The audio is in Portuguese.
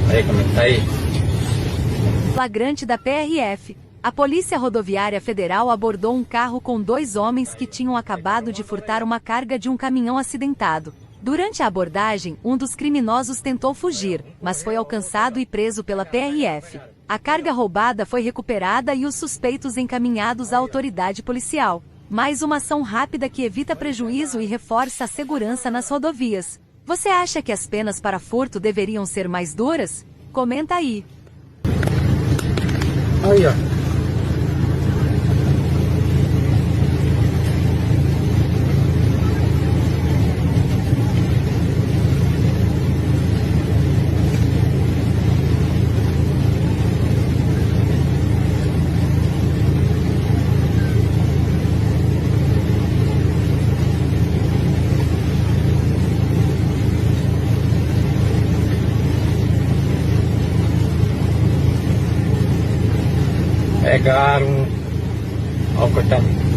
Aí, como é que tá aí? Flagrante da PRF. A Polícia Rodoviária Federal abordou um carro com 2 homens que tinham acabado de furtar uma carga de um caminhão acidentado. Durante a abordagem, um dos criminosos tentou fugir, mas foi alcançado e preso pela PRF. A carga roubada foi recuperada e os suspeitos encaminhados à autoridade policial. Mais uma ação rápida que evita prejuízo e reforça a segurança nas rodovias. Você acha que as penas para furto deveriam ser mais duras? Comenta aí. Aí, ó. Pegaram. Ó, cortando.